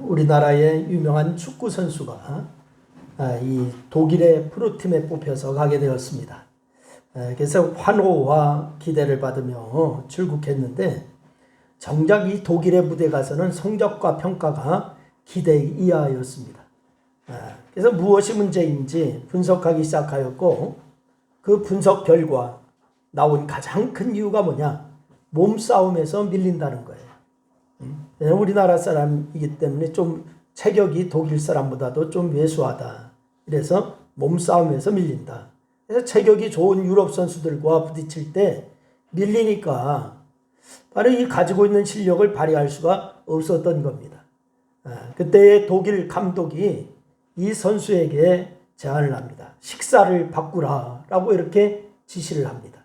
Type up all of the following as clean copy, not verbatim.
우리나라의 유명한 축구 선수가 이 독일의 프로팀에 뽑혀서 가게 되었습니다. 그래서 환호와 기대를 받으며 출국했는데 정작 이 독일의 무대 가서는 성적과 평가가 기대 이하였습니다. 그래서 무엇이 문제인지 분석하기 시작하였고 그 분석 결과 나온 가장 큰 이유가 뭐냐? 몸싸움에서 밀린다는 거예요. 우리나라 사람이기 때문에 좀 체격이 독일 사람보다도 좀 왜소하다. 그래서 몸싸움에서 밀린다. 그래서 체격이 좋은 유럽 선수들과 부딪힐 때 밀리니까 바로 이 가지고 있는 실력을 발휘할 수가 없었던 겁니다. 그때 독일 감독이 이 선수에게 제안을 합니다. 식사를 바꾸라라고 이렇게 지시를 합니다.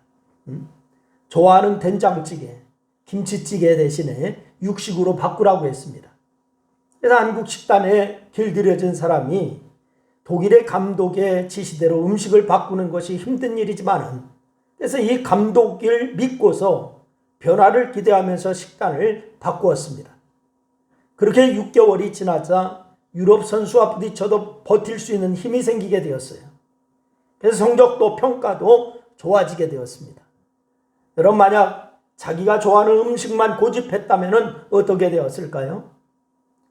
좋아하는 된장찌개, 김치찌개 대신에 육식으로 바꾸라고 했습니다. 그래서 한국 식단에 길들여진 사람이 독일의 감독의 지시대로 음식을 바꾸는 것이 힘든 일이지만은 그래서 이 감독을 믿고서 변화를 기대하면서 식단을 바꾸었습니다. 그렇게 6개월이 지나자 유럽 선수와 부딪혀도 버틸 수 있는 힘이 생기게 되었어요. 그래서 성적도 평가도 좋아지게 되었습니다. 여러분 만약 자기가 좋아하는 음식만 고집했다면 어떻게 되었을까요?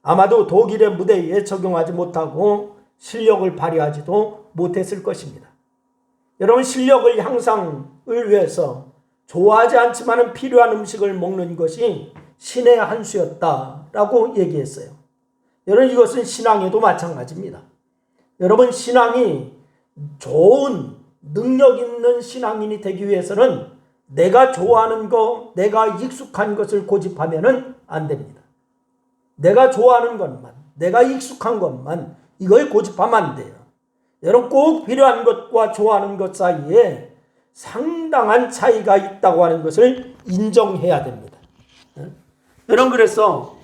아마도 독일의 무대에 적용하지 못하고 실력을 발휘하지도 못했을 것입니다. 여러분 실력을 향상을 위해서 좋아하지 않지만 필요한 음식을 먹는 것이 신의 한 수였다라고 얘기했어요. 여러분 이것은 신앙에도 마찬가지입니다. 여러분 신앙이 좋은 능력 있는 신앙인이 되기 위해서는 내가 좋아하는 것, 내가 익숙한 것을 고집하면 안 됩니다. 내가 좋아하는 것만, 내가 익숙한 것만 이걸 고집하면 안 돼요. 여러분 꼭 필요한 것과 좋아하는 것 사이에 상당한 차이가 있다고 하는 것을 인정해야 됩니다. 여러분 그래서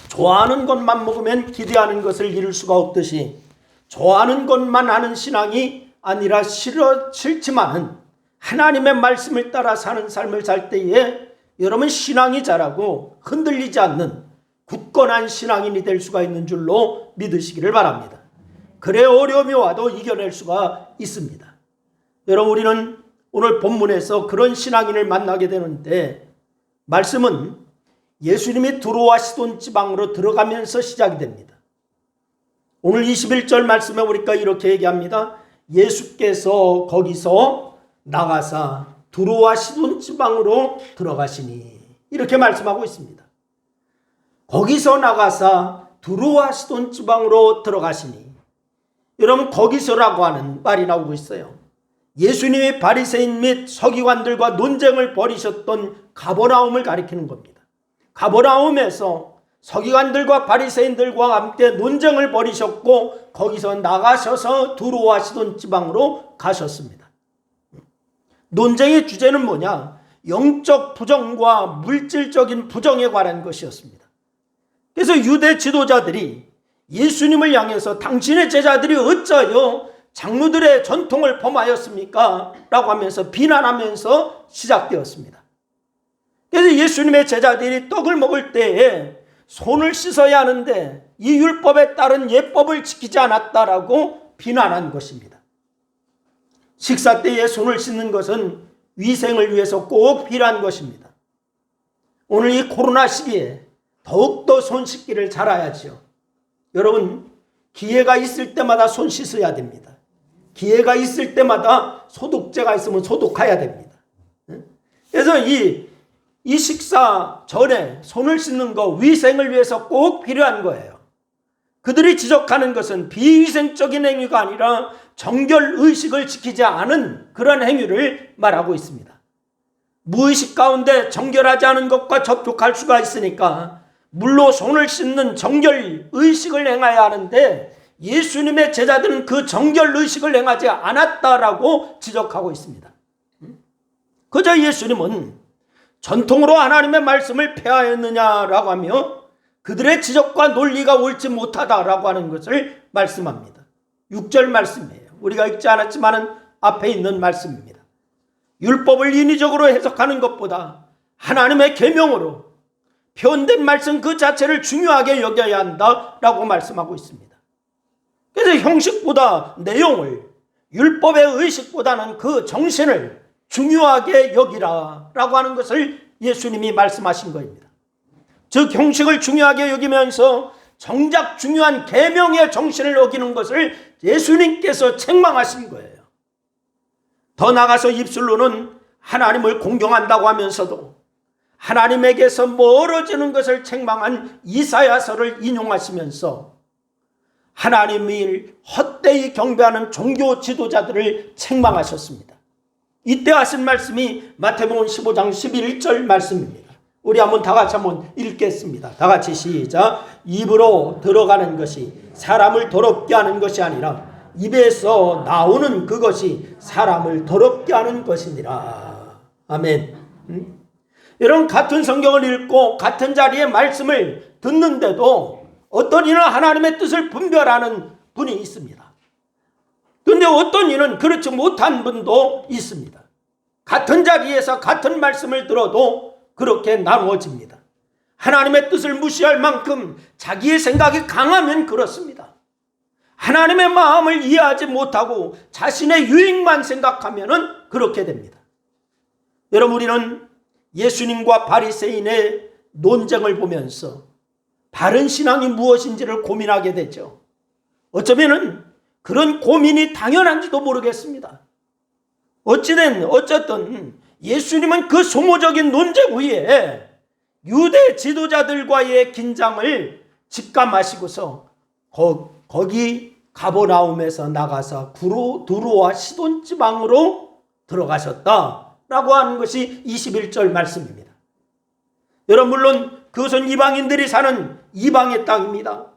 좋아하는 것만 먹으면 기대하는 것을 이룰 수가 없듯이 좋아하는 것만 하는 신앙이 아니라 싫지만은 하나님의 말씀을 따라 사는 삶을 살 때에 여러분 신앙이 자라고 흔들리지 않는 굳건한 신앙인이 될 수가 있는 줄로 믿으시기를 바랍니다. 그래 어려움이 와도 이겨낼 수가 있습니다. 여러분 우리는 오늘 본문에서 그런 신앙인을 만나게 되는데 말씀은 예수님이 두로와 시돈 지방으로 들어가면서 시작이 됩니다. 오늘 21절 말씀에 보니까 이렇게 얘기합니다. 예수께서 거기서 나가사 두로와 시돈 지방으로 들어가시니 이렇게 말씀하고 있습니다. 거기서 나가사 두로와 시돈 지방으로 들어가시니 여러분 거기서라고 하는 말이 나오고 있어요. 예수님이 바리새인 및 서기관들과 논쟁을 벌이셨던 가버나움을 가리키는 겁니다. 가버나움에서 서기관들과 바리새인들과 함께 논쟁을 벌이셨고 거기서 나가셔서 두로와 시돈 지방으로 가셨습니다. 논쟁의 주제는 뭐냐? 영적 부정과 물질적인 부정에 관한 것이었습니다. 그래서 유대 지도자들이 예수님을 향해서 당신의 제자들이 어찌하여 장로들의 전통을 범하였습니까? 라고 하면서 비난하면서 시작되었습니다. 그래서 예수님의 제자들이 떡을 먹을 때에 손을 씻어야 하는데 이 율법에 따른 예법을 지키지 않았다라고 비난한 것입니다. 식사 때에 손을 씻는 것은 위생을 위해서 꼭 필요한 것입니다. 오늘 이 코로나 시기에 더욱더 손 씻기를 잘해야죠. 여러분 기회가 있을 때마다 손 씻어야 됩니다. 기회가 있을 때마다 소독제가 있으면 소독해야 됩니다. 그래서 이 식사 전에 손을 씻는 거 위생을 위해서 꼭 필요한 거예요. 그들이 지적하는 것은 비위생적인 행위가 아니라 정결의식을 지키지 않은 그런 행위를 말하고 있습니다. 무의식 가운데 정결하지 않은 것과 접촉할 수가 있으니까 물로 손을 씻는 정결의식을 행해야 하는데 예수님의 제자들은 그 정결의식을 행하지 않았다라고 지적하고 있습니다. 그저 예수님은 전통으로 하나님의 말씀을 폐하였느냐라고 하며 그들의 지적과 논리가 옳지 못하다라고 하는 것을 말씀합니다. 6절 말씀이에요. 우리가 읽지 않았지만 앞에 있는 말씀입니다. 율법을 인위적으로 해석하는 것보다 하나님의 계명으로 표현된 말씀 그 자체를 중요하게 여겨야 한다라고 말씀하고 있습니다. 그래서 형식보다 내용을, 율법의 의식보다는 그 정신을 중요하게 여기라라고 하는 것을 예수님이 말씀하신 것입니다. 즉 형식을 중요하게 여기면서 정작 중요한 계명의 정신을 어기는 것을 예수님께서 책망하신 거예요. 더 나아가서 입술로는 하나님을 공경한다고 하면서도 하나님에게서 멀어지는 것을 책망한 이사야서를 인용하시면서 하나님을 헛되이 경배하는 종교 지도자들을 책망하셨습니다. 이때 하신 말씀이 마태복음 15장 11절 말씀입니다. 우리 한번 다 같이 한번 읽겠습니다. 다 같이 시작. 입으로 들어가는 것이 사람을 더럽게 하는 것이 아니라 입에서 나오는 그것이 사람을 더럽게 하는 것이니라. 아멘. 여러분, 같은 성경을 읽고 같은 자리에 말씀을 듣는데도 어떤 이는 하나님의 뜻을 분별하는 분이 있습니다. 그런데 어떤 이는 그렇지 못한 분도 있습니다. 같은 자리에서 같은 말씀을 들어도 그렇게 나누어집니다. 하나님의 뜻을 무시할 만큼 자기의 생각이 강하면 그렇습니다. 하나님의 마음을 이해하지 못하고 자신의 유익만 생각하면 그렇게 됩니다. 여러분, 우리는 예수님과 바리새인의 논쟁을 보면서 바른 신앙이 무엇인지를 고민하게 되죠. 어쩌면은 그런 고민이 당연한지도 모르겠습니다. 어쨌든 예수님은 그 소모적인 논쟁 위에 유대 지도자들과의 긴장을 직감하시고서 거기 가버나움에서 나가서 두로와 시돈 지방으로 들어가셨다라고 하는 것이 21절 말씀입니다. 여러분, 물론 그것은 이방인들이 사는 이방의 땅입니다.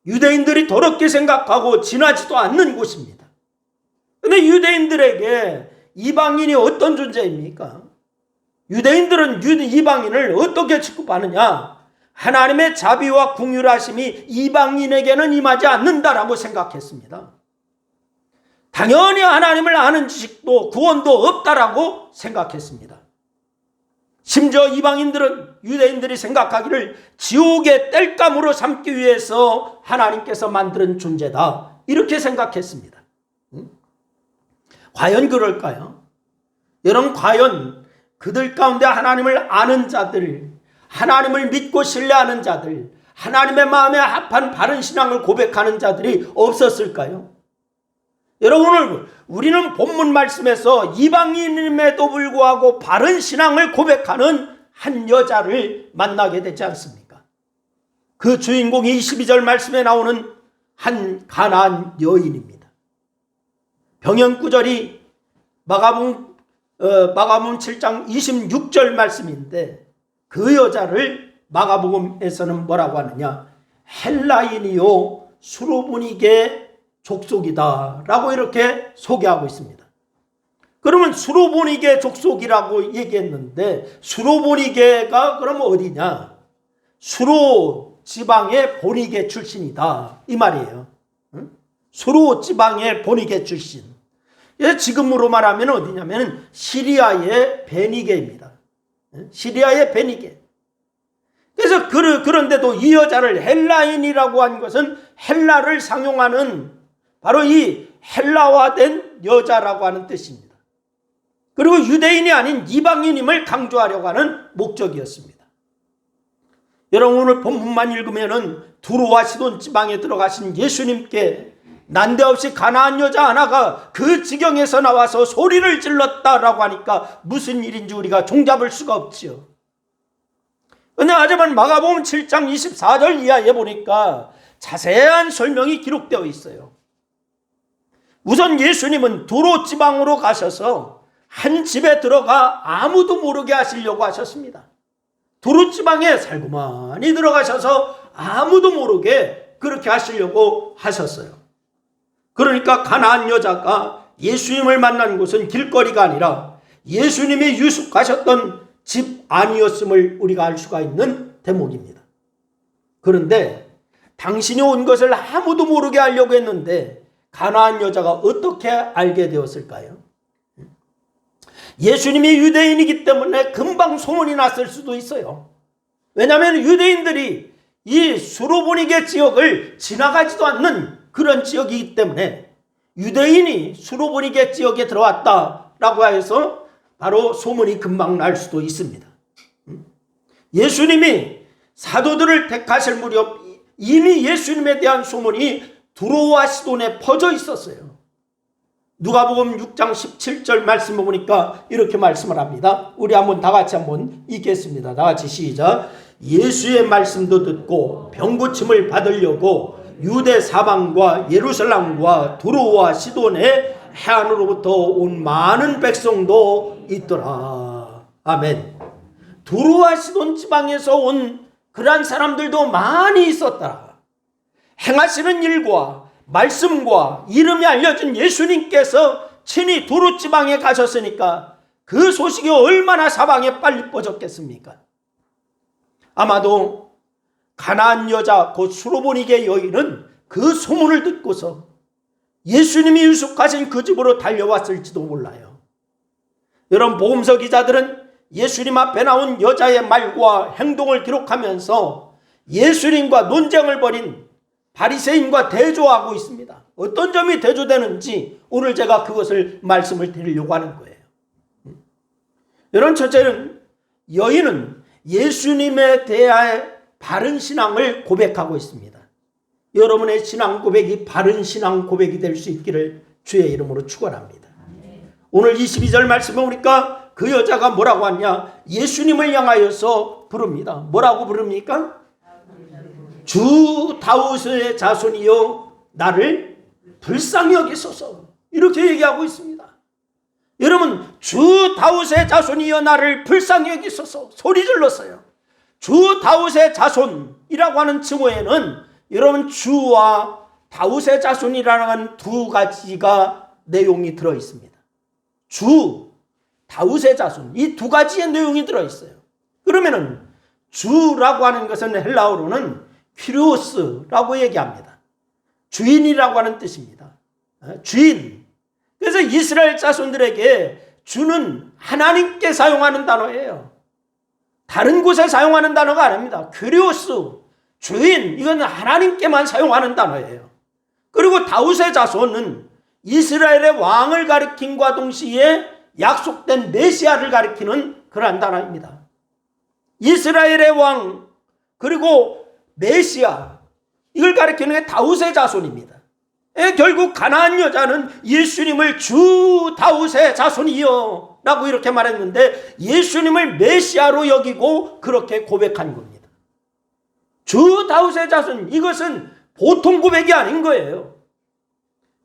유대인들이 더럽게 생각하고 지나지도 않는 곳입니다. 그런데 유대인들에게 이방인이 어떤 존재입니까? 유대인들은 이방인을 어떻게 취급하느냐? 하나님의 자비와 긍휼하심이 이방인에게는 임하지 않는다라고 생각했습니다. 당연히 하나님을 아는 지식도 구원도 없다라고 생각했습니다. 심지어 이방인들은 유대인들이 생각하기를 지옥의 땔감으로 삼기 위해서 하나님께서 만든 존재다, 이렇게 생각했습니다. 과연 그럴까요? 여러분, 과연 그들 가운데 하나님을 아는 자들, 하나님을 믿고 신뢰하는 자들, 하나님의 마음에 합한 바른 신앙을 고백하는 자들이 없었을까요? 여러분, 우리는 본문 말씀에서 이방인임에도 불구하고 바른 신앙을 고백하는 한 여자를 만나게 되지 않습니까? 그 주인공이 22절 말씀에 나오는 한 가나안 여인입니다. 병영구절이 마가복음 7장 26절 말씀인데, 그 여자를 마가복음에서는 뭐라고 하느냐? 헬라인이요 수로보니게 족속이다 라고 이렇게 소개하고 있습니다. 그러면 수로보니게 족속이라고 얘기했는데, 수로보니게가 그러면 어디냐? 수로 지방의 보니게 출신이다, 이 말이에요. 수로 지방의 보니게 출신. 지금으로 말하면 어디냐면 시리아의 베니게입니다. 시리아의 베니게. 그래서 그런데도 이 여자를 헬라인이라고 한 것은 헬라를 상용하는 바로 이 헬라화된 여자라고 하는 뜻입니다. 그리고 유대인이 아닌 이방인임을 강조하려고 하는 목적이었습니다. 여러분, 오늘 본문만 읽으면은 두로와 시돈 지방에 들어가신 예수님께 난데없이 가나안 여자 하나가 그 지경에서 나와서 소리를 질렀다라고 하니까 무슨 일인지 우리가 종잡을 수가 없지요. 근데 하지만 마가복음 7장 24절 이하에 보니까 자세한 설명이 기록되어 있어요. 우선 예수님은 두로 지방으로 가셔서 한 집에 들어가 아무도 모르게 하시려고 하셨습니다. 두로 지방에 살고만이 들어가셔서 아무도 모르게 그렇게 하시려고 하셨어요. 그러니까 가나안 여자가 예수님을 만난 곳은 길거리가 아니라 예수님이 유숙하셨던 집 아니었음을 우리가 알 수가 있는 대목입니다. 그런데 당신이 온 것을 아무도 모르게 하려고 했는데 가나안 여자가 어떻게 알게 되었을까요? 예수님이 유대인이기 때문에 금방 소문이 났을 수도 있어요. 왜냐하면 유대인들이 이 수로보니게 지역을 지나가지도 않는 그런 지역이기 때문에 유대인이 수로보니게 지역에 들어왔다라고 해서 바로 소문이 금방 날 수도 있습니다. 예수님이 사도들을 택하실 무렵 이미 예수님에 대한 소문이 두로와 시돈에 퍼져 있었어요. 누가복음 6장 17절 말씀을 보니까 이렇게 말씀을 합니다. 우리 한번 다 같이 한번 읽겠습니다. 다 같이 시작. 예수의 말씀도 듣고 병고침을 받으려고 유대 사방과 예루살렘과 두로와 시돈에 해안으로부터 온 많은 백성도 있더라. 아멘. 두로와 시돈 지방에서 온 그러한 사람들도 많이 있었더라. 행하시는 일과 말씀과 이름이 알려진 예수님께서 친히 두로 지방에 가셨으니까 그 소식이 얼마나 사방에 빨리 뻗었겠습니까? 아마도 가나안 여자 곧 수로보니게 여인은 그 소문을 듣고서 예수님이 유숙하신 그 집으로 달려왔을지도 몰라요. 여러분, 복음서 기자들은 예수님 앞에 나온 여자의 말과 행동을 기록하면서 예수님과 논쟁을 벌인 바리새인과 대조하고 있습니다. 어떤 점이 대조되는지 오늘 제가 그것을 말씀을 드리려고 하는 거예요. 여러분, 첫째는 여인은 예수님에 대해 바른 신앙을 고백하고 있습니다. 여러분의 신앙 고백이 바른 신앙 고백이 될 수 있기를 주의 이름으로 축원합니다. 오늘 22절 말씀을 보니까 그 여자가 뭐라고 하냐? 예수님을 향하여서 부릅니다. 뭐라고 부릅니까? 주 다윗의 자손이여 나를 불쌍히 여기소서. 이렇게 얘기하고 있습니다. 여러분, 주 다윗의 자손이여 나를 불쌍히 여기소서 소리 질렀어요. 주 다윗의 자손이라고 하는 칭호에는 여러분 주와 다윗의 자손이라는 두 가지가 내용이 들어있습니다. 주, 다윗의 자손, 이 두 가지의 내용이 들어있어요. 그러면은 주라고 하는 것은 헬라어로는 퀴리오스라고 얘기합니다. 주인이라고 하는 뜻입니다. 주인. 그래서 이스라엘 자손들에게 주는 하나님께 사용하는 단어예요. 다른 곳에 사용하는 단어가 아닙니다. 퀴리오스, 주인, 이건 하나님께만 사용하는 단어예요. 그리고 다윗의 자손은 이스라엘의 왕을 가리킴과 동시에 약속된 메시아를 가리키는 그러한 단어입니다. 이스라엘의 왕 그리고 메시아, 이걸 가리키는 게 다윗의 자손입니다. 결국 가나안 여자는 예수님을 주 다윗의 자손이여 라고 이렇게 말했는데 예수님을 메시아로 여기고 그렇게 고백한 겁니다. 주 다윗의 자손, 이것은 보통 고백이 아닌 거예요.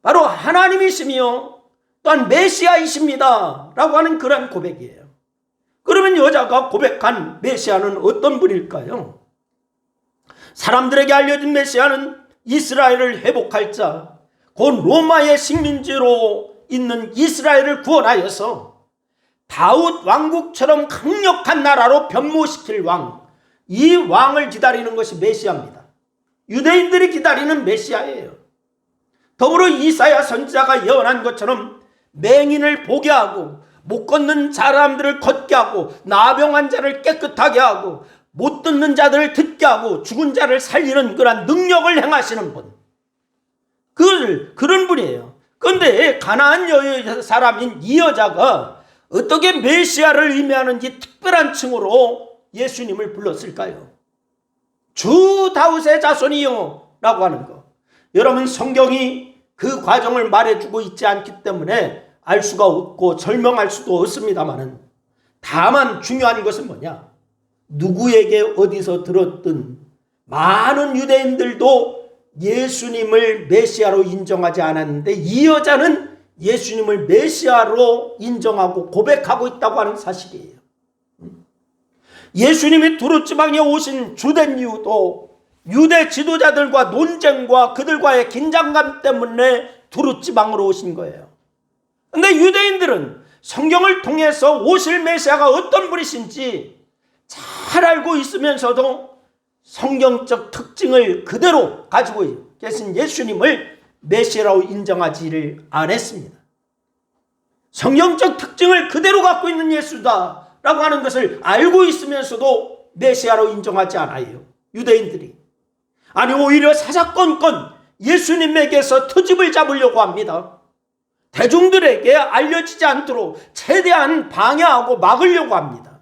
바로 하나님이시며 또한 메시아이십니다 라고 하는 그런 고백이에요. 그러면 여자가 고백한 메시아는 어떤 분일까요? 사람들에게 알려진 메시아는 이스라엘을 회복할 자, 곧 로마의 식민지로 있는 이스라엘을 구원하여서 다윗 왕국처럼 강력한 나라로 변모시킬 왕, 이 왕을 기다리는 것이 메시아입니다. 유대인들이 기다리는 메시아예요. 더불어 이사야 선지자가 예언한 것처럼 맹인을 보게 하고 못 걷는 사람들을 걷게 하고 나병한 자를 깨끗하게 하고 못 듣는 자들을 듣게 하고 죽은 자를 살리는 그런 능력을 행하시는 분, 그런 분이에요. 그런데 가나안 사람인 이 여자가 어떻게 메시아를 의미하는지 특별한 칭호로 예수님을 불렀을까요? 주 다윗의 자손이요 라고 하는 거. 여러분, 성경이 그 과정을 말해주고 있지 않기 때문에 알 수가 없고 설명할 수도 없습니다만은, 다만 중요한 것은 뭐냐? 누구에게 어디서 들었든 많은 유대인들도 예수님을 메시아로 인정하지 않았는데 이 여자는 예수님을 메시아로 인정하고 고백하고 있다고 하는 사실이에요. 예수님이 두루 지방에 오신 주된 이유도 유대 지도자들과 논쟁과 그들과의 긴장감 때문에 두루 지방으로 오신 거예요. 그런데 유대인들은 성경을 통해서 오실 메시아가 어떤 분이신지 잘 알고 있으면서도 성경적 특징을 그대로 가지고 계신 예수님을 메시아라고 인정하지를 않았습니다. 성경적 특징을 그대로 갖고 있는 예수다라고 하는 것을 알고 있으면서도 메시아로 인정하지 않아요. 유대인들이. 아니 오히려 사사건건 예수님에게서 트집을 잡으려고 합니다. 대중들에게 알려지지 않도록 최대한 방해하고 막으려고 합니다.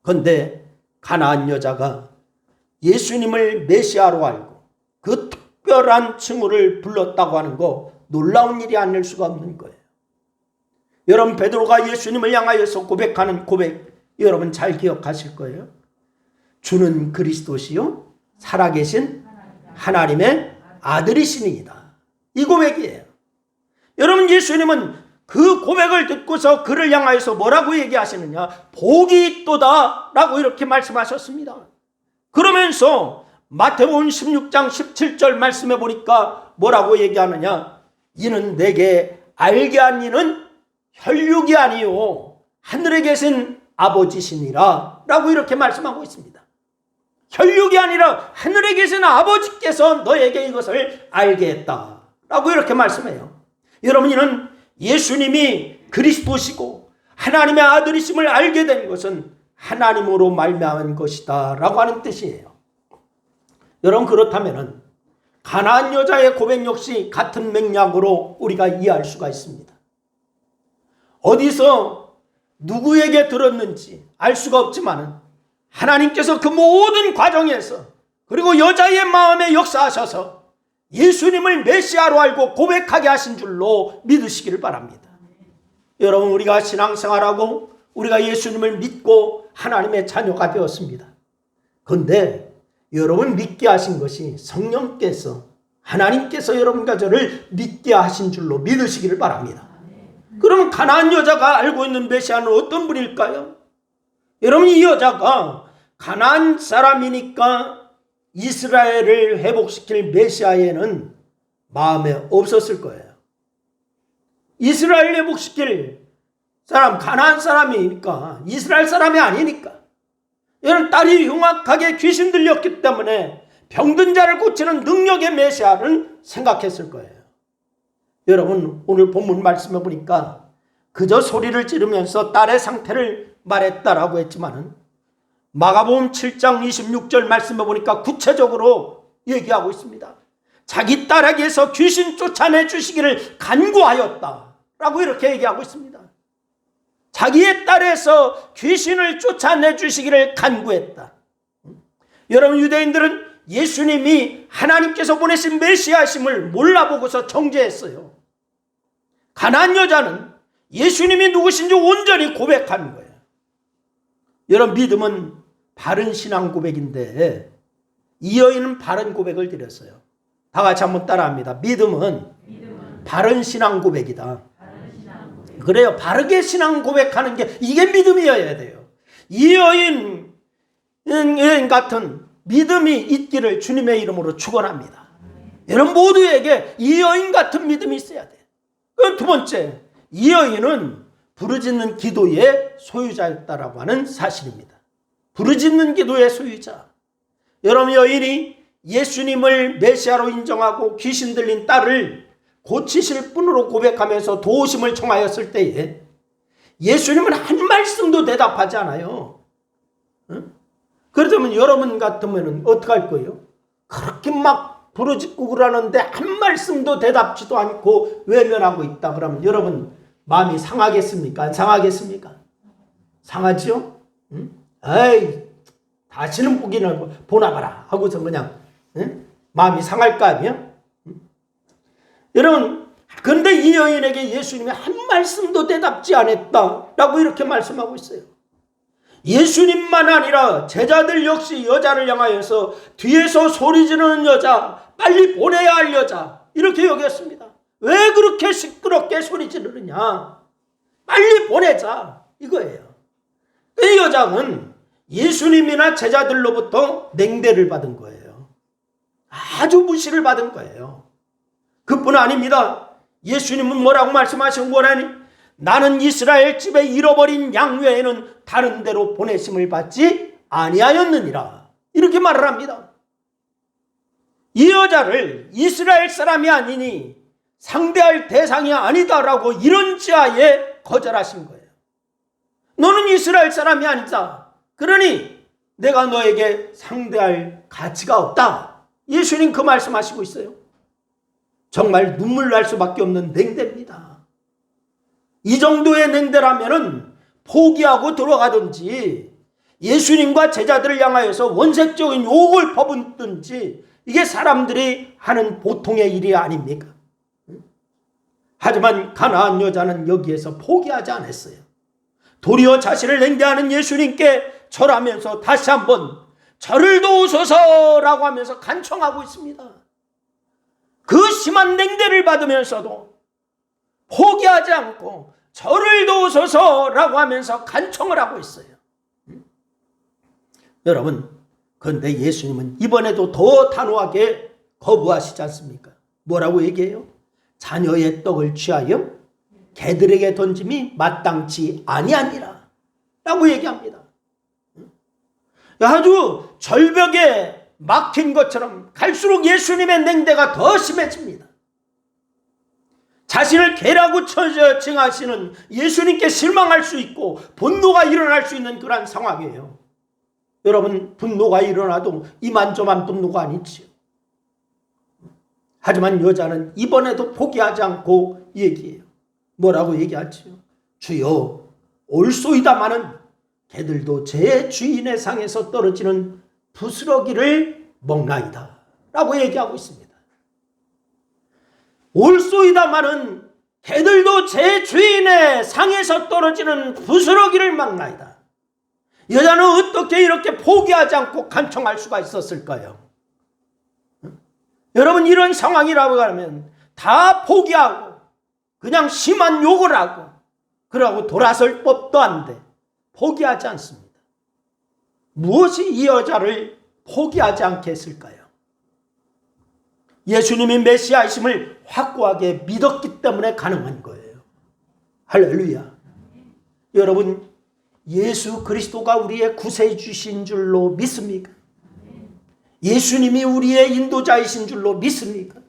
그런데 가나안 여자가 예수님을 메시아로 알고 그 특별한 칭호를 불렀다고 하는 거 놀라운 일이 아닐 수가 없는 거예요. 여러분 베드로가 예수님을 향하여서 고백하는 고백 여러분 잘 기억하실 거예요. 주는 그리스도시요 살아계신 하나님의 아들이시니이다. 이 고백이에요. 여러분 예수님은 그 고백을 듣고서 그를 향하여서 뭐라고 얘기하시느냐? 복이 있도다 라고 이렇게 말씀하셨습니다. 그러면서 마태복음 16장 17절 말씀해 보니까 뭐라고 얘기하느냐? 이는 내게 알게 한 이는 혈육이 아니요 하늘에 계신 아버지시니라 라고 이렇게 말씀하고 있습니다. 혈육이 아니라 하늘에 계신 아버지께서 너에게 이것을 알게 했다 라고 이렇게 말씀해요. 여러분 이는 예수님이 그리스도시고 하나님의 아들이심을 알게 된 것은 하나님으로 말미암은 것이다 라고 하는 뜻이에요. 여러분 그렇다면 가나안 여자의 고백 역시 같은 맥락으로 우리가 이해할 수가 있습니다. 어디서 누구에게 들었는지 알 수가 없지만 하나님께서 그 모든 과정에서 그리고 여자의 마음에 역사하셔서 예수님을 메시아로 알고 고백하게 하신 줄로 믿으시기를 바랍니다. 여러분 우리가 신앙생활하고 우리가 예수님을 믿고 하나님의 자녀가 되었습니다. 그런데 여러분 믿게 하신 것이 성령께서 하나님께서 여러분과 저를 믿게 하신 줄로 믿으시기를 바랍니다. 그러면 가나안 여자가 알고 있는 메시아는 어떤 분일까요? 여러분 이 여자가 가나안 사람이니까 이스라엘을 회복시킬 메시아에는 마음에 없었을 거예요. 이스라엘 회복시킬 사람 가나안 사람이니까 이스라엘 사람이 아니니까 이런 딸이 흉악하게 귀신 들렸기 때문에 병든 자를 고치는 능력의 메시아를 생각했을 거예요. 여러분 오늘 본문 말씀해 보니까 그저 소리를 지르면서 딸의 상태를 말했다라고 했지만은 마가복음 7장 26절 말씀해 보니까 구체적으로 얘기하고 있습니다. 자기 딸에게서 귀신 쫓아내 주시기를 간구하였다 라고 이렇게 얘기하고 있습니다. 자기의 딸에서 귀신을 쫓아내 주시기를 간구했다. 여러분 유대인들은 예수님이 하나님께서 보내신 메시아심을 몰라보고서 정죄했어요. 가나안 여자는 예수님이 누구신지 온전히 고백하는 거예요. 여러분 믿음은 바른 신앙 고백인데 이 여인은 바른 고백을 드렸어요. 다 같이 한번 따라합니다. 믿음은 바른 신앙 고백이다. 그래요. 바르게 신앙 고백하는 게 이게 믿음이어야 돼요. 이 여인 같은 믿음이 있기를 주님의 이름으로 축원합니다. 여러분 모두에게 이 여인 같은 믿음이 있어야 돼요. 그럼 두 번째, 이 여인은 부르짖는 기도의 소유자였다라고 하는 사실입니다. 부르짖는 기도의 소유자. 여러분 여인이 예수님을 메시아로 인정하고 귀신 들린 딸을 고치실 분으로 고백하면서 도우심을 청하였을 때에 예수님은 한 말씀도 대답하지 않아요. 그렇다면 여러분 같으면 어떻게 할 거예요? 그렇게 막 부르짖고 그러는데 한 말씀도 대답지도 않고 외면하고 있다 그러면 여러분 마음이 상하겠습니까? 안 상하겠습니까? 상하지요? 에이 다시는 보기는 보나봐라 하고서 그냥 마음이 상할 거 아니에요? 여러분 그런데 이 여인에게 예수님이 한 말씀도 대답지 않았다라고 이렇게 말씀하고 있어요. 예수님만 아니라 제자들 역시 여자를 향하여서 뒤에서 소리 지르는 여자, 빨리 보내야 할 여자 이렇게 여겼습니다. 왜 그렇게 시끄럽게 소리 지르느냐? 빨리 보내자 이거예요. 이 여자는 예수님이나 제자들로부터 냉대를 받은 거예요. 아주 무시를 받은 거예요. 그뿐 아닙니다. 예수님은 뭐라고 말씀하신 거라니? 나는 이스라엘 집에 잃어버린 양 외에는 다른 데로 보내심을 받지 아니하였느니라. 이렇게 말을 합니다. 이 여자를 이스라엘 사람이 아니니 상대할 대상이 아니다라고 이런 지하에 거절하신 거예요. 너는 이스라엘 사람이 아니다. 그러니 내가 너에게 상대할 가치가 없다. 예수님 그 말씀하시고 있어요. 정말 눈물 날 수밖에 없는 냉대입니다. 이 정도의 냉대라면은 포기하고 들어가든지 예수님과 제자들을 향하여서 원색적인 욕을 퍼붓든지 이게 사람들이 하는 보통의 일이 아닙니까? 하지만 가나안 여자는 여기에서 포기하지 않았어요. 도리어 자신을 냉대하는 예수님께 절하면서 다시 한번 저를 도우소서라고 하면서 간청하고 있습니다. 그 심한 냉대를 받으면서도 포기하지 않고 저를 도우소서라고 하면서 간청을 하고 있어요. 여러분, 그런데 예수님은 이번에도 더 단호하게 거부하시지 않습니까? 뭐라고 얘기해요? 자녀의 떡을 취하여 개들에게 던짐이 마땅치 아니하니라 라고 얘기합니다. 아주 절벽에 막힌 것처럼 갈수록 예수님의 냉대가 더 심해집니다. 자신을 개라고 칭하시는 예수님께 실망할 수 있고 분노가 일어날 수 있는 그런 상황이에요. 여러분, 분노가 일어나도 이만저만 분노가 아니지요. 하지만 여자는 이번에도 포기하지 않고 얘기해요. 뭐라고 얘기하지요? 주여, 올소이다마는 개들도 제 주인의 상에서 떨어지는 부스러기를 먹나이다 라고 얘기하고 있습니다. 올소이다마는 개들도 제 주인의 상에서 떨어지는 부스러기를 먹나이다. 여자는 어떻게 이렇게 포기하지 않고 간청할 수가 있었을까요? 여러분, 이런 상황이라고 하면 다 포기하고 그냥 심한 욕을 하고 그러고 돌아설 법도 안 돼. 포기하지 않습니다. 무엇이 이 여자를 포기하지 않게 했을까요? 예수님이 메시아이심을 확고하게 믿었기 때문에 가능한 거예요. 할렐루야. 여러분, 예수 그리스도가 우리의 구세주신 줄로 믿습니까? 예수님이 우리의 인도자이신 줄로 믿습니까?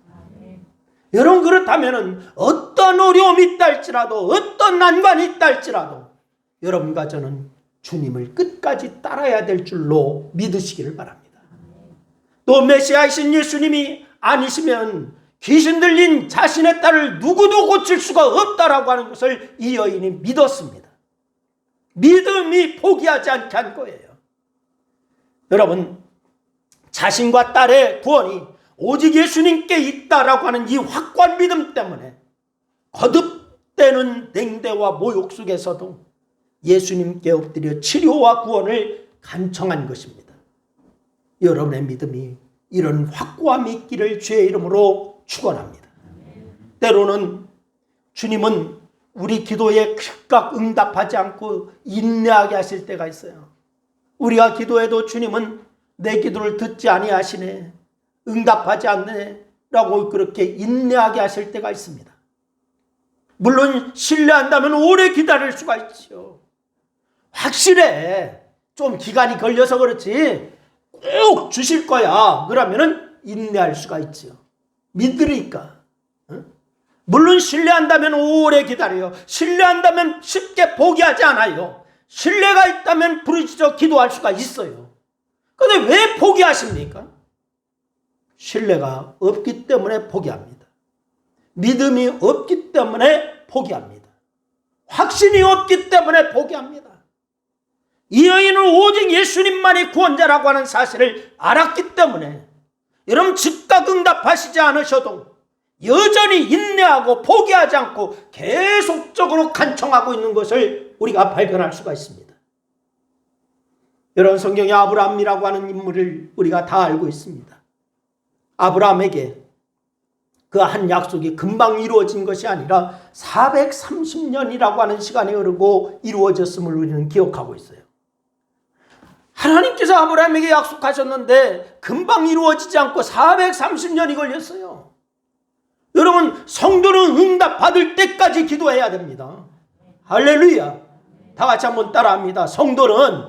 여러분, 그렇다면 어떤 어려움이 있다 할지라도 어떤 난관이 있다 할지라도 여러분과 저는 주님을 끝까지 따라야 될 줄로 믿으시기를 바랍니다. 또 메시아이신 예수님이 아니시면 귀신 들린 자신의 딸을 누구도 고칠 수가 없다라고 하는 것을 이 여인이 믿었습니다. 믿음이 포기하지 않게 한 거예요. 여러분, 자신과 딸의 구원이 오직 예수님께 있다라고 하는 이 확고한 믿음 때문에 거듭되는 냉대와 모욕 속에서도 예수님께 엎드려 치료와 구원을 간청한 것입니다. 여러분의 믿음이 이런 확고함이 있기를 주의 이름으로 축원합니다. 때로는 주님은 우리 기도에 즉각 응답하지 않고 인내하게 하실 때가 있어요. 우리가 기도해도 주님은 내 기도를 듣지 아니하시네, 응답하지 않네 라고 그렇게 인내하게 하실 때가 있습니다. 물론 신뢰한다면 오래 기다릴 수가 있죠. 확실해, 좀 기간이 걸려서 그렇지 꼭 주실 거야 그러면은 인내할 수가 있죠. 믿으니까. 물론 신뢰한다면 오래 기다려요. 신뢰한다면 쉽게 포기하지 않아요. 신뢰가 있다면 부르짖어 기도할 수가 있어요. 그런데 왜 포기하십니까? 신뢰가 없기 때문에 포기합니다. 믿음이 없기 때문에 포기합니다. 확신이 없기 때문에 포기합니다. 이 여인은 오직 예수님만이 구원자라고 하는 사실을 알았기 때문에 여러분, 즉각 응답하시지 않으셔도 여전히 인내하고 포기하지 않고 계속적으로 간청하고 있는 것을 우리가 발견할 수가 있습니다. 여러분, 성경에 아브라함이라고 하는 인물을 우리가 다 알고 있습니다. 아브라함에게 그 한 약속이 금방 이루어진 것이 아니라 430년이라고 하는 시간이 흐르고 이루어졌음을 우리는 기억하고 있어요. 하나님께서 아브라함에게 약속하셨는데 금방 이루어지지 않고 430년이 걸렸어요. 여러분, 성도는 응답 받을 때까지 기도해야 됩니다. 할렐루야. 다 같이 한번 따라합니다. 성도는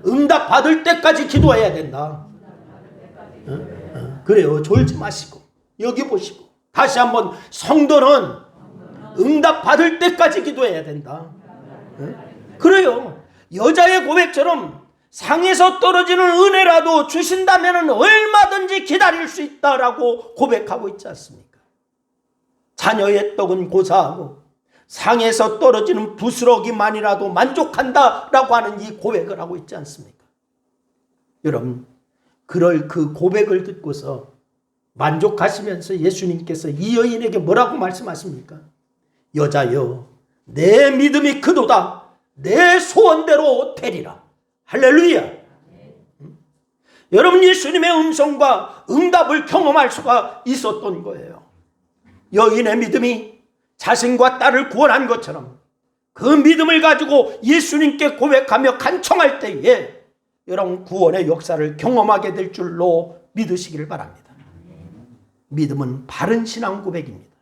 응답 받을 때까지 기도해야 된다. 그래요. 졸지 마시고 여기 보시고 다시 한번, 성도는 응답 받을 때까지 기도해야 된다. 그래요. 여자의 고백처럼 상에서 떨어지는 은혜라도 주신다면 얼마든지 기다릴 수 있다라고 고백하고 있지 않습니까? 자녀의 떡은 고사하고 상에서 떨어지는 부스러기만이라도 만족한다라고 하는 이 고백을 하고 있지 않습니까? 여러분, 그럴 그 고백을 듣고서 만족하시면서 예수님께서 이 여인에게 뭐라고 말씀하십니까? 여자여, 내 믿음이 크도다. 내 소원대로 되리라. 할렐루야. 여러분, 예수님의 음성과 응답을 경험할 수가 있었던 거예요. 여인의 믿음이 자신과 딸을 구원한 것처럼 그 믿음을 가지고 예수님께 고백하며 간청할 때에 여러분, 구원의 역사를 경험하게 될 줄로 믿으시기를 바랍니다. 믿음은 바른 신앙 고백입니다.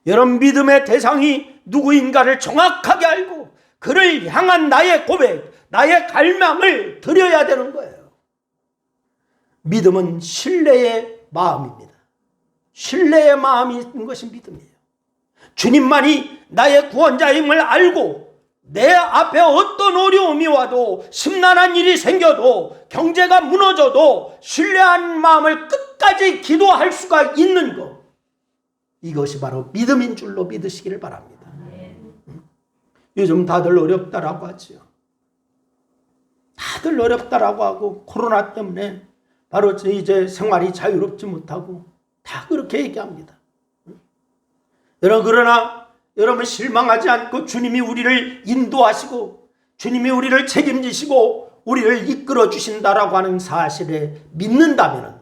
여러분, 믿음의 대상이 누구인가를 정확하게 알고 그를 향한 나의 고백, 나의 갈망을 드려야 되는 거예요. 믿음은 신뢰의 마음입니다. 신뢰의 마음이 있는 것이 믿음이에요. 주님만이 나의 구원자임을 알고 내 앞에 어떤 어려움이 와도, 심란한 일이 생겨도, 경제가 무너져도 신뢰한 마음을 끝까지 기도할 수가 있는 것, 이것이 바로 믿음인 줄로 믿으시기를 바랍니다. 요즘 다들 어렵다라고 하죠. 다들 어렵다라고 하고 코로나 때문에 바로 이제 생활이 자유롭지 못하고 다 그렇게 얘기합니다. 여러분, 그러나 여러분 실망하지 않고 주님이 우리를 인도하시고 주님이 우리를 책임지시고 우리를 이끌어 주신다라고 하는 사실에 믿는다면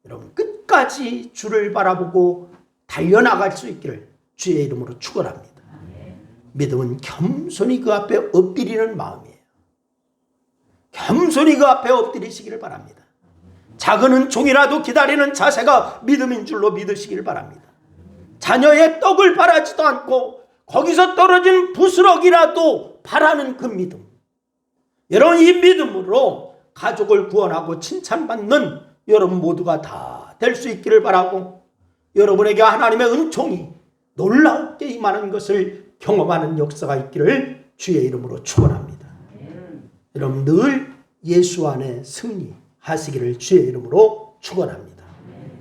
여러분 끝까지 주를 바라보고 달려나갈 수 있기를 주의 이름으로 축원합니다. 믿음은 겸손히 그 앞에 엎드리는 마음이에요. 겸손히 그 앞에 엎드리시기를 바랍니다. 작은 은총이라도 기다리는 자세가 믿음인 줄로 믿으시기를 바랍니다. 자녀의 떡을 바라지도 않고 거기서 떨어진 부스럭이라도 바라는 그 믿음. 여러분, 이 믿음으로 가족을 구원하고 칭찬받는 여러분 모두가 다 될 수 있기를 바라고, 여러분에게 하나님의 은총이 놀랍게 임하는 것을 경험하는 역사가 있기를 주의 이름으로 축원합니다. 여러분, 늘 예수 안에 승리하시기를 주의 이름으로 축원합니다.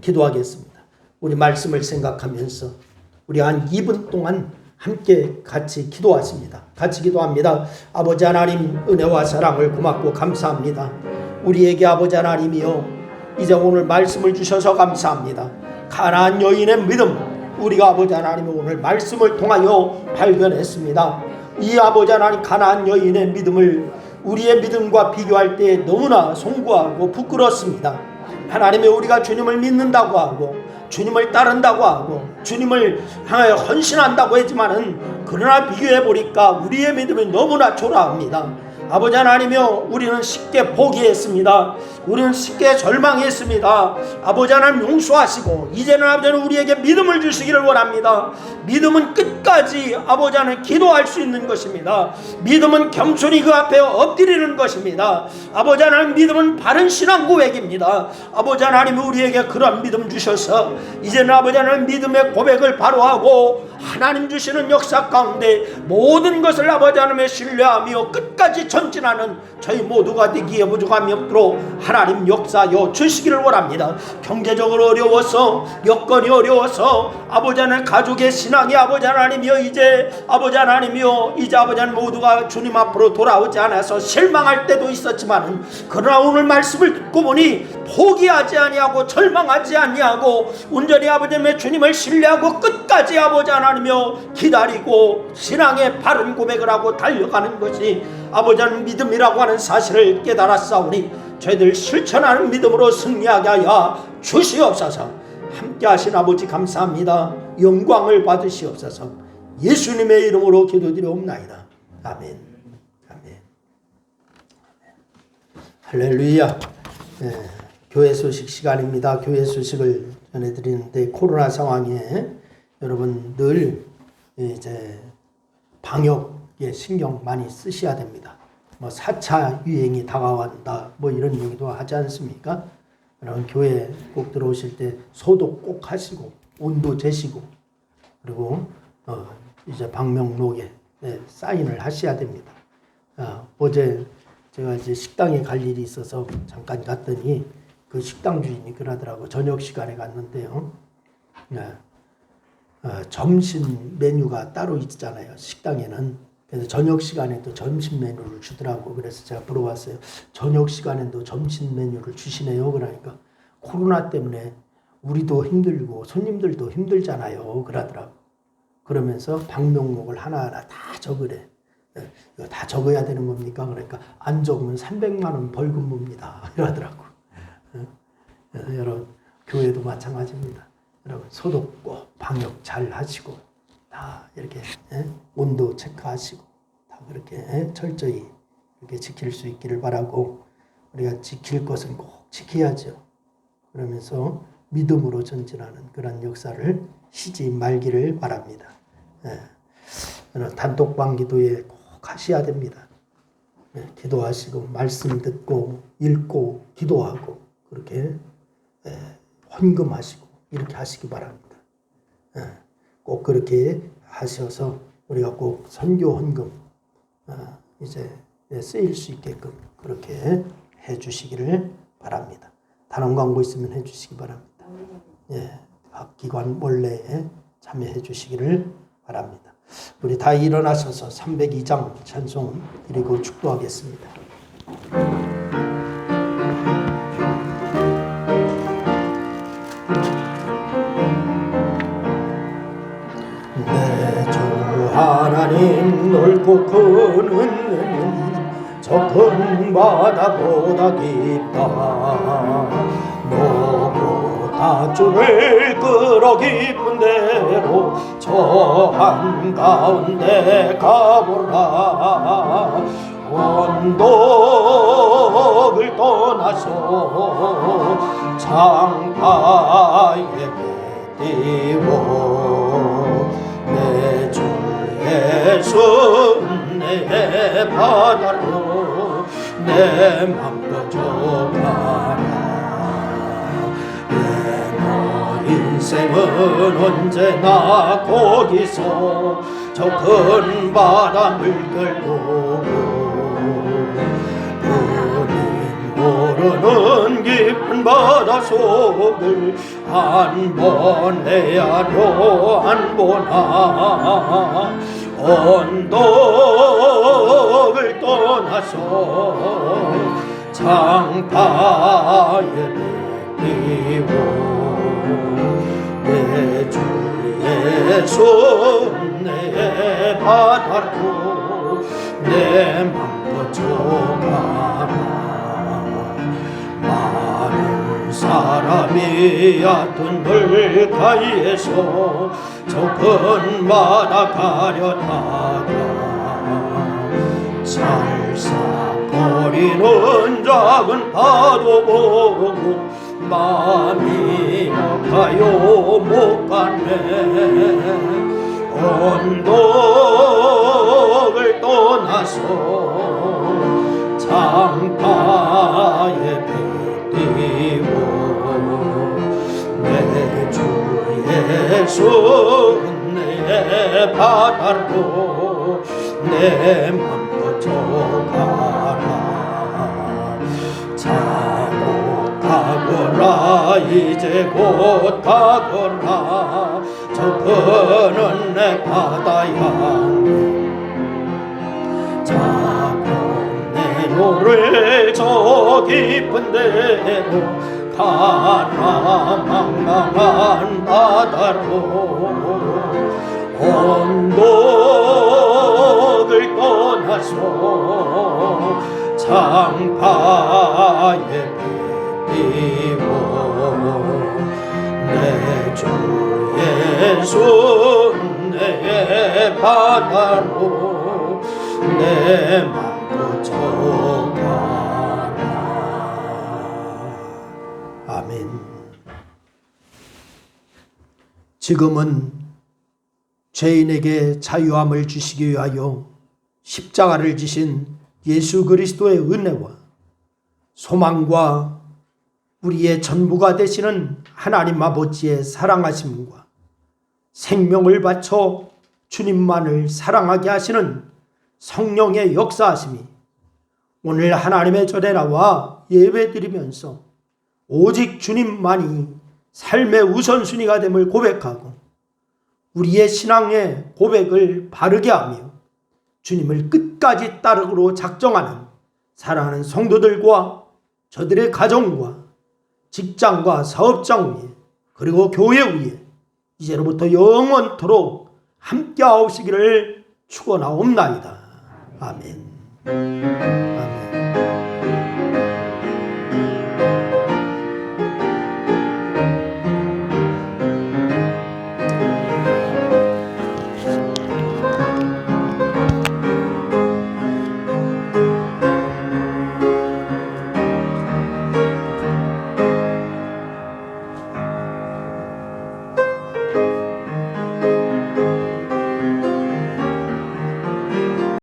기도하겠습니다. 우리 말씀을 생각하면서 우리 한 2분 동안 함께 같이 기도하십니다. 같이 기도합니다. 아버지 하나님, 은혜와 사랑을 고맙고 감사합니다. 우리에게 아버지 하나님이여, 이제 오늘 말씀을 주셔서 감사합니다. 가나안 여인의 믿음, 우리가 아버지 하나님 오늘 말씀을 통하여 발견했습니다. 이 아버지 하나님 가나안 여인의 믿음을 우리의 믿음과 비교할 때 너무나 송구하고 부끄럽습니다. 하나님의 우리가 주님을 믿는다고 하고 주님을 따른다고 하고 주님을 향하여 헌신한다고 했지만은 그러나 비교해 보니까 우리의 믿음이 너무나 초라합니다. 아버지 하나님이여, 우리는 쉽게 포기했습니다. 우리는 쉽게 절망했습니다. 아버지 하나님 용서하시고 이제는 아버지 하나님 우리에게 믿음을 주시기를 원합니다. 믿음은 끝까지 아버지 하나님 기도할 수 있는 것입니다. 믿음은 겸손히 그 앞에 엎드리는 것입니다. 아버지 하나님, 믿음은 바른 신앙 고백입니다. 아버지 하나님 우리에게 그런 믿음 주셔서 이제는 아버지 하나님 믿음의 고백을 바로 하고 하나님 주시는 역사 가운데 모든 것을 아버지 하나님의 신뢰하며 끝까지 전진하는 저희 모두가 되기에 부족함이 없도록 하나님 역사여 주시기를 원합니다. 경제적으로 어려워서, 여건이 어려워서 아버지 하나님 가족의 신앙이 아버지 하나님이여 이제 아버지 하나님이여 이제 아버지 하나님 모두가 주님 앞으로 돌아오지 않아서 실망할 때도 있었지만, 그러나 오늘 말씀을 듣고 보니 포기하지 아니하고 절망하지 아니하고 온전히 아버지 하나님의 주님을 신뢰하고 끝까지 아버지 하나님이여 기다리고 신앙의 바른 고백을 하고 달려가는 것이 아버지 하나님 믿음이라고 하는 사실을 깨달았사오니 저희들 실천하는 믿음으로 승리하게 하여 주시옵소서. 함께 하신 아버지 감사합니다. 영광을 받으시옵소서. 예수님의 이름으로 기도드리옵나이다. 아멘. 아멘. 할렐루야. 네, 교회 소식 시간입니다. 교회 소식을 전해드리는데, 코로나 상황에 여러분 늘 이제 방역에 신경 많이 쓰셔야 됩니다. 뭐 4차 유행이 다가온다 뭐 이런 얘기도 하지 않습니까? 여러분 교회 꼭 들어오실 때 소독 꼭 하시고 온도 재시고, 그리고 이제 방명록에 사인을 하셔야 됩니다. 어제 제가 이제 식당에 갈 일이 있어서 잠깐 갔더니 그 식당 주인이 그러더라고. 저녁 시간에 갔는데요. 점심 메뉴가 따로 있잖아요. 식당에는. 그래서 저녁 시간에도 점심 메뉴를 주더라고. 그래서 제가 물어봤어요. 저녁 시간에도 점심 메뉴를 주시네요. 그러니까 코로나 때문에 우리도 힘들고 손님들도 힘들잖아요. 그러더라고. 그러면서 방명록을 하나하나 다 적으래. 이거 다 적어야 되는 겁니까? 그러니까 안 적으면 300만 원 벌금 묻니다. 이러더라고. 여러분 교회도 마찬가지입니다. 여러분 소독 꼭 방역 잘 하시고 다 이렇게 온도 체크하시고 다 그렇게 철저히 이렇게 지킬 수 있기를 바라고 우리가 지킬 것은 꼭 지켜야죠. 그러면서 믿음으로 전진하는 그런 역사를 쉬지 말기를 바랍니다. 단톡방 기도에 꼭 하셔야 됩니다. 기도하시고 말씀 듣고 읽고 기도하고 그렇게 헌금하시고 이렇게 하시기 바랍니다. 꼭 그렇게 하셔서 우리가 꼭 선교 헌금 이제 쓰일 수 있게끔 그렇게 해주시기를 바랍니다. 다른 광고 있으면 해주시기 바랍니다. 각 기관 원래에 참여해 주시기를 바랍니다. 우리 다 일어나셔서 302장 찬송 드리고 축도하겠습니다. 내 주 하나님 넓고 큰 은혜는 저 큰 바다보다 깊다. 너무 다주를 끌어 깊은 데로 저 한가운데 가보라. 언덕을 떠나서 장파에 뛰고 내 주 예수 내 바다로 내 맘 꺼져가라. 인생은 언제나 거기서 저 큰 바다 물결 보고 우린 모르는 깊은 바다 속을 한 번 헤아려 안 보나. 언덕을 떠나서 장파에 뛰고 내 주 예수 내 바다로 내 맘 꺼져가라. 많은 사람이 얕은 물가에서 저 큰 바다 가려다가 살싹거리는 작은 파도 보고 마음이 아파요 못 가네. 언덕을 떠나서 장파에 뛰고 내 주 예수 내 바다로 내 맘 꺼져가라. 자고 가거라 이제 곧 가거라. 저 푸른 내 바다 향기 자고 내 노를 저 깊은 데로 가나. 망망한 바다로 언덕을 떠나서 장파에 뛰고 내 주 예수 내 바다로 내 맘 꺼져가라. 아멘. 지금은 죄인에게 자유함을 주시기 위하여 십자가를 지신 예수 그리스도의 은혜와 소망과 우리의 전부가 되시는 하나님 아버지의 사랑하심과 생명을 바쳐 주님만을 사랑하게 하시는 성령의 역사하심이 오늘 하나님의 절에 나와 예배드리면서 오직 주님만이 삶의 우선순위가 됨을 고백하고 우리의 신앙의 고백을 바르게 하며 주님을 끝까지 따르기로 작정하는 사랑하는 성도들과 저들의 가정과 직장과 사업장 위에 그리고 교회 위에 이제로부터 영원토록 함께하옵시기를 축원하옵나이다. 아멘. 아멘.